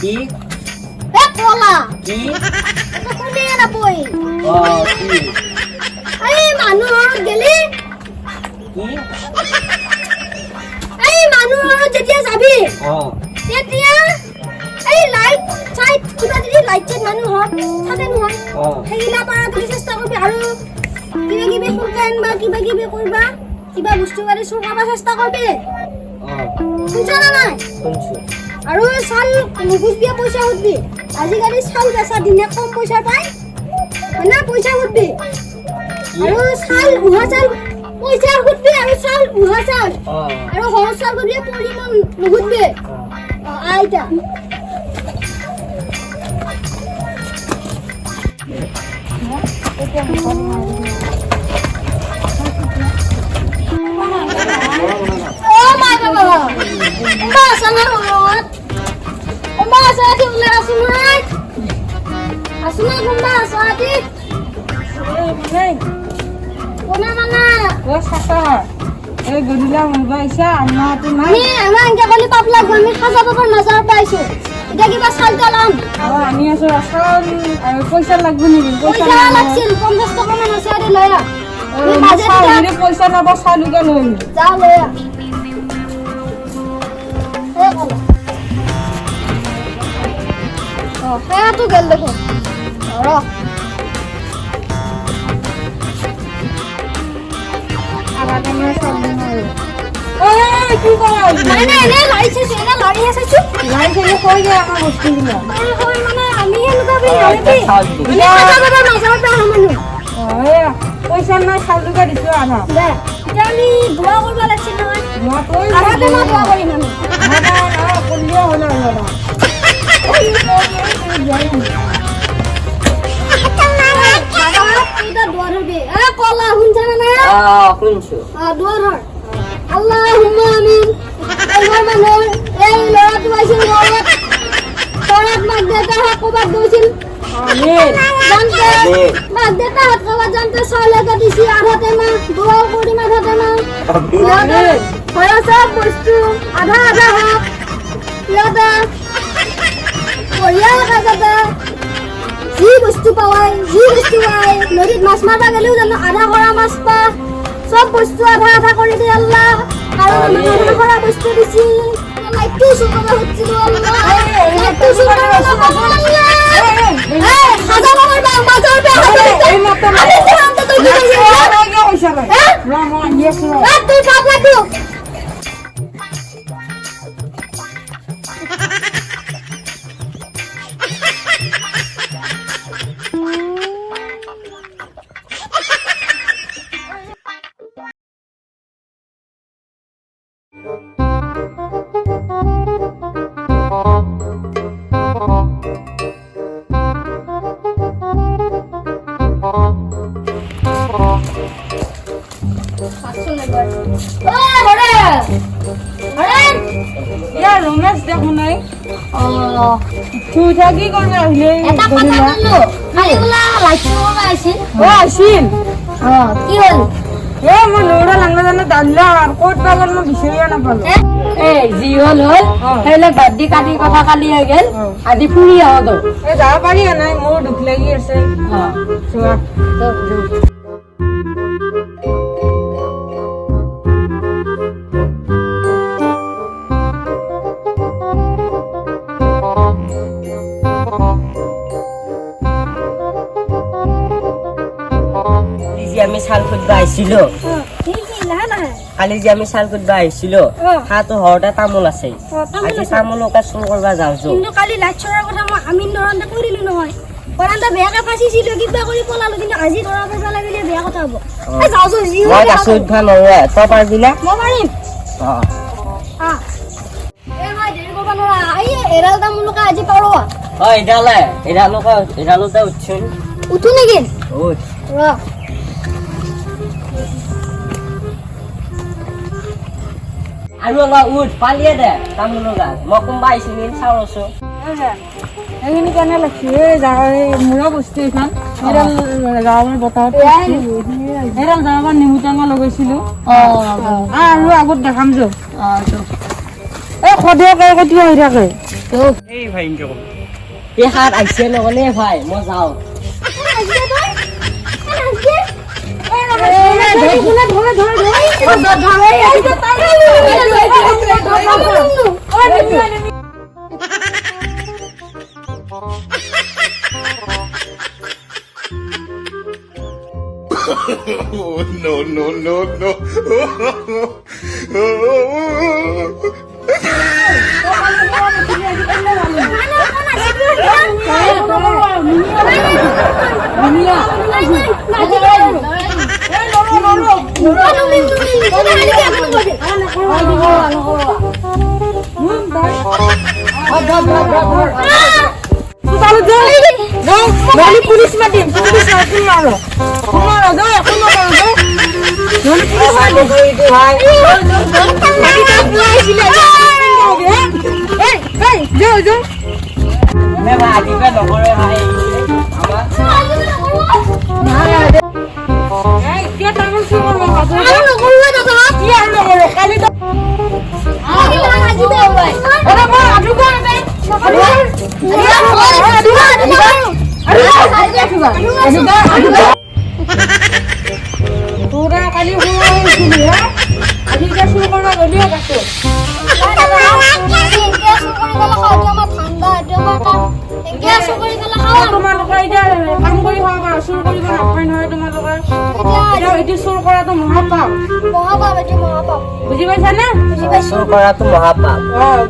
কি এ কলা কি এটা কোনে না বই কি এই মানুহ গেলি কি এই মানুহ যেতিয়া যাবি অ তেতিয়া এই লাইট চাইট কিবা যদি লাইট চাইট মানুহ হত থাকে নহয় সেইগিলা পাৰা তুমি চেষ্টা কৰিবি আৰু কিবা কিবি ফুলকান বা কিবা কিবি কৰিবা কিবা বস্তু বাৰে চুকাবা চেষ্টা কৰিবি শুনছ না নাই শুনছো আৰু চাল নুখুজবি পইচা খুজবি আজিকালি চাউল বেচা দিনে কম পইচা পায় মানে পইচা খুজবি আৰু চাল উহা চাল পইচা খুজবি আৰু চাল উহা চাল আৰু সহজ চাল খুজবি পৰিমাণ নুখুজবি আইতা গধূলা মোবাইছা আমাৰটো নাই আমাৰ এনেকে কলি পাপ লাগব আমি খাজা পাবৰ নজৰ পাইছো এতিয়া কিবা চাল তালাম আনি আছো চাউল আৰু পইচা লাগব নেকি পইচা লাগছিল 50 টকা মান আছে আরে লয়া পইচা নাবা চাউলকে লৈ যা লয়া হ্যাঁ তো গেল দেখো কি কৰা এনে লাইছে এনে লৰি আছে লাইছে কৈ দিয়া আমাৰ বস্তুবিলাক মানে আমি এনেকুৱা বি নলবি খাজা পাবৰ নজৰ পা মানুহ পইচা নাই চাউলকে দিছো আধা দে এতিয়া আমি দোয়া কৰিব লাগছিল নহয় মই কৈ আধা দোয়া কৰিম আমি কৰিলে হ'ল আৰু কলা শুনছ না শুনছো দুৱাৰ হয় আল্লাহুম্মা আমিন এইবাৰ মানে এই ল'ৰাটো আহিছিল ঘৰত ঘৰত মাক দেউতাক ক'ৰবাত গৈছিল জানতে মাক দেউতাক ক'ৰবাত জানতে চাউলকে দিছি আধা টেমা দোৱাও কৰিম আধা টেমা হয় চব বস্তু আধা আধা হওক ইয়াতে বঢ়িয়া কাজতে যি বস্তু পাৱাই নদীত মাছ মাৰিব গেলেও জানো আধা কৰা মাছ পা সব বস্তু আধা আধা কৰি দে আল্লাহ আৰু আধা কৰা বস্তু দিছি লাইটটো সুন্দৰ হচ্ছিল আল্লাহ লাইটটো সুন্দৰ হাজার আমার বা মাজার পে এই মত আমি জানতে তুই কি পয়সা ভাই রাম ইয়েস তুই সব লাগু রমেশ দেখো নাই তুই থাকি করবে আহিলে এটা কথা বললো খালিগুলা লাইটটো আছিল আসিল কি হল মই লৌৰা লাংলা জানো দাঁড়িলা আৰ ক'ত পাগল মই বিচাৰিয়ে নাপালো যি হল সেইবিলাক বাদ দি কালি কথা কালি হৈ গেল আজি ফুৰি আহ তো যাব পাৰি নাই মোৰ দুখ লাগি আছে চোৱা আমি চাল খুঁজবা আহিছিলো কালি যে আমি চাল খুঁজবা আহিছিলো হাতো ঘৰতে তামোল আছে আজি তামোলকে চুৰ কৰবা যাওঁছো কিন্তু কালি লাইট চৰাৰ কথা মই আমিন ধৰণতে কৰিলো নহয় পৰান্তা বেয়াকে ফাঁচিছিলো কিবা কৰি পলালো কিন্তু আজি ধৰা পেছা লাগিলে বেয়া কথা হ'ব যাওঁছো যি মই গাছো উঠবা নোৱাৰো তই পাৰবি না মই পাৰিম এই মই দেৰি কৰিব নোৱাৰা এই এৰাল তামোলকে আজি পাৰো এডালতে উঠছোন উঠো নেকি উঠ আৰু অলপ উঠ পালিয়ে দে তামোলৰ গাছ মই কোনোবা আহিছিল চাউল আছো এইখিনি কেনে লাগছে মূৰা বস্তু এইখন গাঁৱৰ বতাহত এডাল যাবাৰ নেমু টেঙা লগাইছিলো আৰু আগত দেখাম যো এই সদায় কেতিয়া হৈ থাকে এই ভাই ইনকে কম এই হাত আইছে নগলে ভাই মই যাও Oh, no, no, no, no. Police মাতিম পুলিশ মারো তোমার দাও এখন মারো দাও পুলিশ ভাই এই যাও যাও মে ভাই আজিবে নকৰে ভাই আমাৰ এই কে তামল শুনো না আরে নকরবে দাদা কি আর নকরে কালি তো আরে আজিবে ভাই আরে মা আটু করবে তোরা কালি শুনি হ্যাঁ আজি যা শুরু করবা গলিও কাটো তোমালোকে এতিয়া কাম কৰি খাব পাৰা চুৰ কৰিব নাপায় নহয় তোমালোকে এতিয়া এইটো চুৰ কৰাটো মহাপাপ বুজি পাইছা নে চুৰ কৰাটো মহাপাপ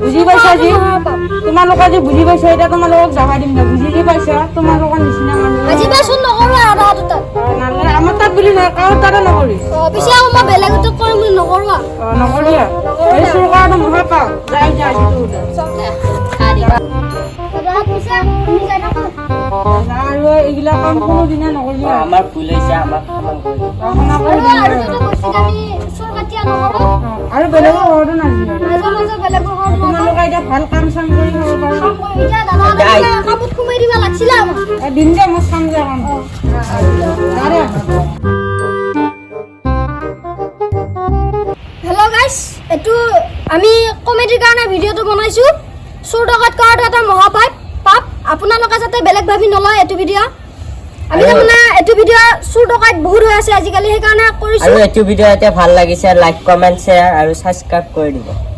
বুজি পাইছা যি তোমালোকে যি বুজি পাইছা এতিয়া তোমালোকক জাগা দিম না বুজি কি পাইছা তোমালোকৰ নিচিনা মানুহ নালাগে আমাৰ তাত বুলি নহয় কাৰো তাতে নকৰি নকৰি এই চুৰ কৰাটো মহাপাপ যাই যাই আৰু এইবিলাক কাম কোনোদিনে নকৰিবি আমাৰ ভুল হৈছে আমাক ক্ষমা কৰি আৰু বেলেগৰ ঘৰতো নাযাবি তোমালোকে এতিয়া ভাল কাম চাম কৰি খাব পাৰা দিন যে মই চাম যে কাম হেল্ল' গাইছ এইটো আমি কমেডিৰ কাৰণে ভিডিঅ'টো বনাইছোঁ চোৰ ডকাইত কৰাটো এটা মহাপাপ পাপ আপোনালোকে যাতে বেলেগ ভাবি নলয় এইটো ভিডিঅ' আমি তাৰমানে এইটো ভিডিঅ' চোৰ ডকাইত বহুত হৈ আছে আজিকালি সেইকাৰণে কৰিছোঁ আৰু এইটো ভিডিঅ' এতিয়া ভাল লাগিছে লাইক কমেণ্ট শ্বেয়াৰ আৰু ছাবস্ক্ৰাইব কৰি দিব